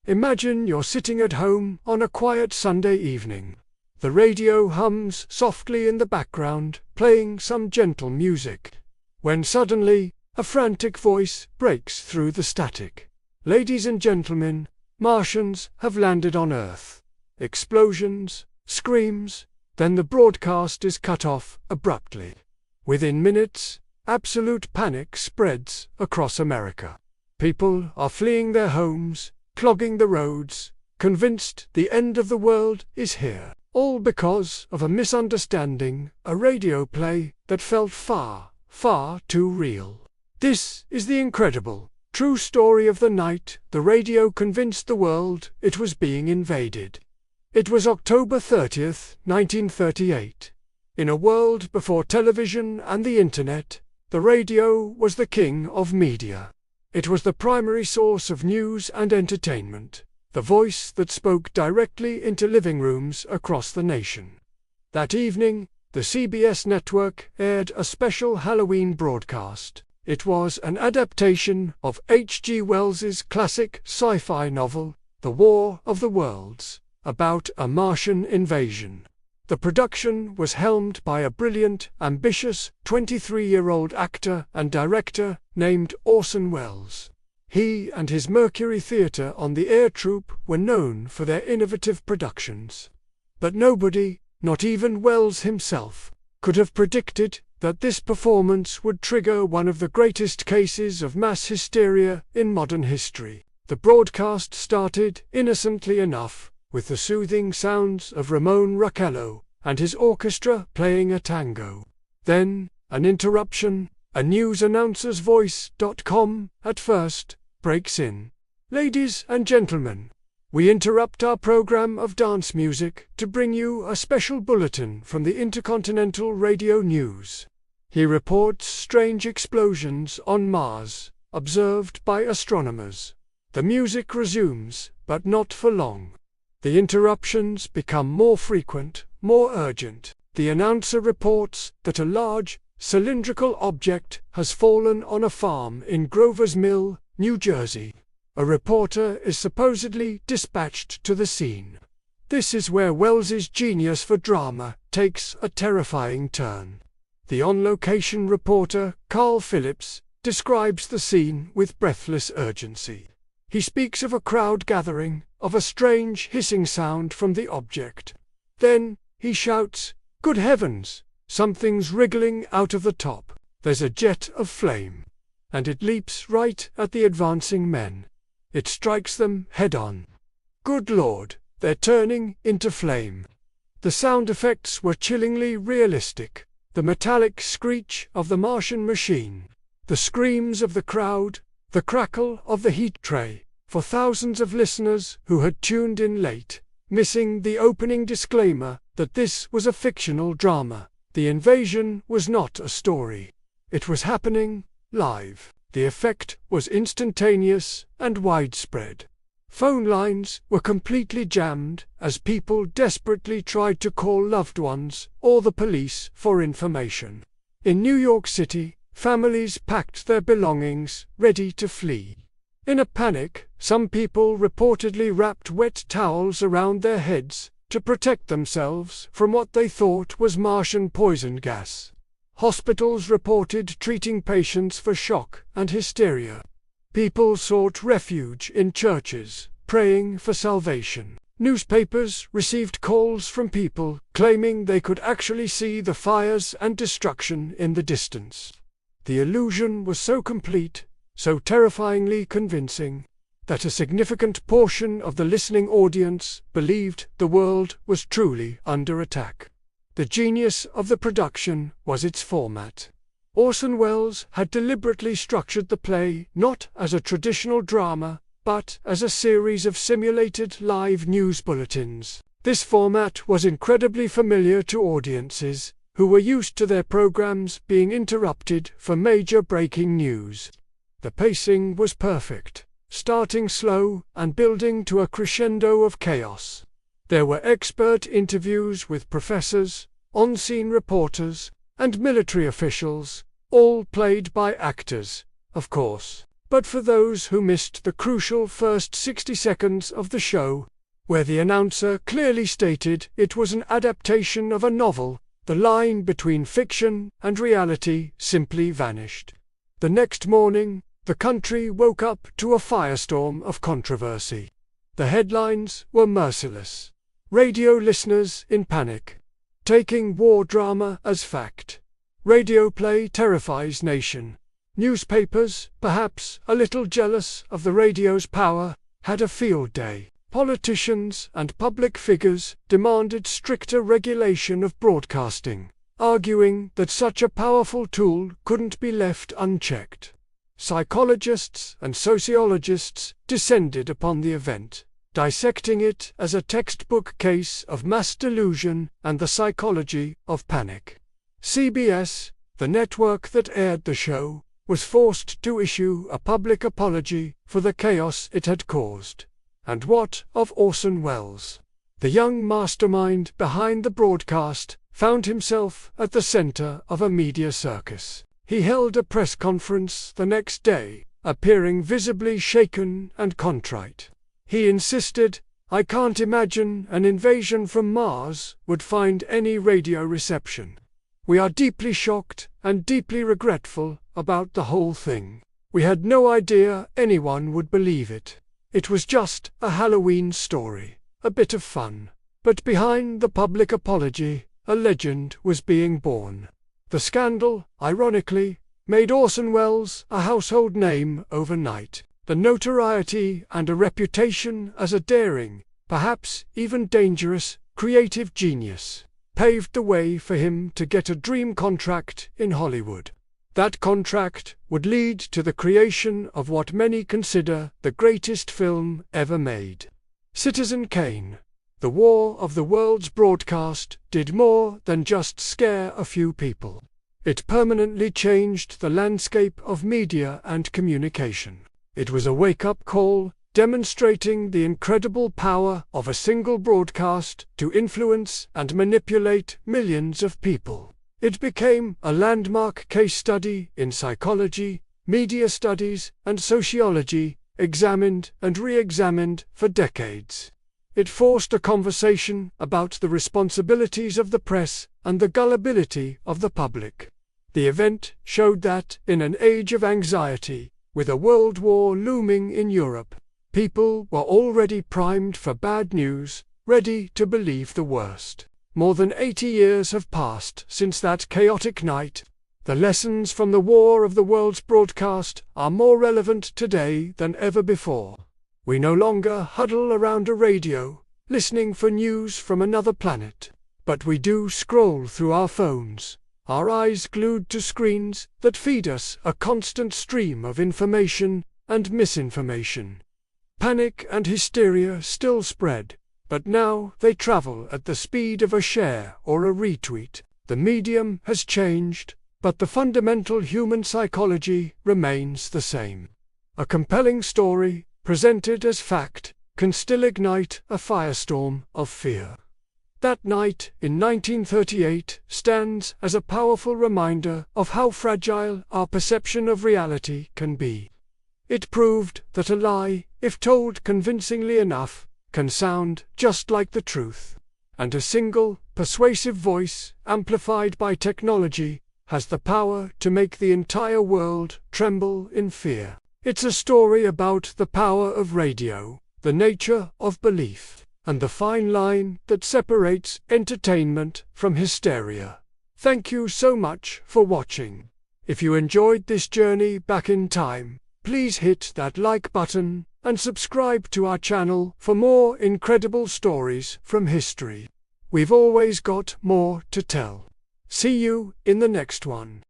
Imagine you're sitting at home on a quiet Sunday evening. The radio hums softly in the background, playing some gentle music. When suddenly, a frantic voice breaks through the static. Ladies and gentlemen, Martians have landed on Earth. Explosions, screams, then the broadcast is cut off abruptly. Within minutes, absolute panic spreads across America. People are fleeing their homes, clogging the roads, convinced the end of the world is here, all because of a misunderstanding, a radio play that felt far, far too real. This is the incredible, true story of the night the radio convinced the world it was being invaded. It was October 30th, 1938. In a world before television and the internet, the radio was the king of media. It was the primary source of news and entertainment, the voice that spoke directly into living rooms across the nation. That evening, the CBS network aired a special Halloween broadcast. It was an adaptation of H.G. Wells's classic sci-fi novel, The War of the Worlds, about a Martian invasion. The production was helmed by a brilliant, ambitious 23-year-old actor and director named Orson Welles. He and his Mercury Theatre on the Air troupe were known for their innovative productions. But nobody, not even Welles himself, could have predicted that this performance would trigger one of the greatest cases of mass hysteria in modern history. The broadcast started innocently enough, with the soothing sounds of Ramon Raquello and his orchestra playing a tango. Then, an interruption, a news announcer's voice.com, at first, breaks in. Ladies and gentlemen, we interrupt our program of dance music to bring you a special bulletin from the Intercontinental Radio News. He reports strange explosions on Mars, observed by astronomers. The music resumes, but not for long. The interruptions become more frequent, more urgent. The announcer reports that a large, cylindrical object has fallen on a farm in Grover's Mill, New Jersey. A reporter is supposedly dispatched to the scene. This is where Wells's genius for drama takes a terrifying turn. The on-location reporter, Carl Phillips, describes the scene with breathless urgency. He speaks of a crowd gathering, of a strange hissing sound from the object. Then, he shouts, "Good heavens! Something's wriggling out of the top. There's a jet of flame." And it leaps right at the advancing men. It strikes them head-on. Good Lord, they're turning into flame. The sound effects were chillingly realistic. The metallic screech of the Martian machine, the screams of the crowd, the crackle of the heat tray. For thousands of listeners who had tuned in late, missing the opening disclaimer that this was a fictional drama, the invasion was not a story. It was happening, live. The effect was instantaneous and widespread. Phone lines were completely jammed as people desperately tried to call loved ones or the police for information. In New York City, families packed their belongings, ready to flee. In a panic, some people reportedly wrapped wet towels around their heads to protect themselves from what they thought was Martian poison gas. Hospitals reported treating patients for shock and hysteria. People sought refuge in churches, praying for salvation. Newspapers received calls from people claiming they could actually see the fires and destruction in the distance. The illusion was so complete, so terrifyingly convincing, that a significant portion of the listening audience believed the world was truly under attack. The genius of the production was its format. Orson Welles had deliberately structured the play not as a traditional drama, but as a series of simulated live news bulletins. This format was incredibly familiar to audiences who were used to their programs being interrupted for major breaking news. The pacing was perfect, starting slow and building to a crescendo of chaos. There were expert interviews with professors, on-scene reporters, and military officials, all played by actors, of course. But for those who missed the crucial first 60 seconds of the show, where the announcer clearly stated it was an adaptation of a novel, the line between fiction and reality simply vanished. The next morning, the country woke up to a firestorm of controversy. The headlines were merciless. Radio listeners in panic. Taking war drama as fact. Radio play terrifies nation. Newspapers, perhaps a little jealous of the radio's power, had a field day. Politicians and public figures demanded stricter regulation of broadcasting, arguing that such a powerful tool couldn't be left unchecked. Psychologists and sociologists descended upon the event, dissecting it as a textbook case of mass delusion and the psychology of panic. CBS, the network that aired the show, was forced to issue a public apology for the chaos it had caused. And what of Orson Welles? The young mastermind behind the broadcast found himself at the center of a media circus. He held a press conference the next day, appearing visibly shaken and contrite. He insisted, "I can't imagine an invasion from Mars would find any radio reception. We are deeply shocked and deeply regretful about the whole thing. We had no idea anyone would believe it. It was just a Halloween story, a bit of fun." But behind the public apology, a legend was being born. The scandal, ironically, made Orson Welles a household name overnight. The notoriety and a reputation as a daring, perhaps even dangerous, creative genius, paved the way for him to get a dream contract in Hollywood. That contract would lead to the creation of what many consider the greatest film ever made. Citizen Kane. The War of the Worlds broadcast did more than just scare a few people. It permanently changed the landscape of media and communication. It was a wake-up call, demonstrating the incredible power of a single broadcast to influence and manipulate millions of people. It became a landmark case study in psychology, media studies, and sociology, examined and re-examined for decades. It forced a conversation about the responsibilities of the press and the gullibility of the public. The event showed that, in an age of anxiety, with a world war looming in Europe, people were already primed for bad news, ready to believe the worst. More than 80 years have passed since that chaotic night. The lessons from the War of the Worlds broadcast are more relevant today than ever before. We no longer huddle around a radio, listening for news from another planet, but we do scroll through our phones, our eyes glued to screens that feed us a constant stream of information and misinformation. Panic and hysteria still spread, but now they travel at the speed of a share or a retweet. The medium has changed, but the fundamental human psychology remains the same. A compelling story, presented as fact, can still ignite a firestorm of fear. That night in 1938 stands as a powerful reminder of how fragile our perception of reality can be. It proved that a lie, if told convincingly enough, can sound just like the truth. And a single, persuasive voice, amplified by technology, has the power to make the entire world tremble in fear. It's a story about the power of radio, the nature of belief, and the fine line that separates entertainment from hysteria. Thank you so much for watching. If you enjoyed this journey back in time, please hit that like button and subscribe to our channel for more incredible stories from history. We've always got more to tell. See you in the next one.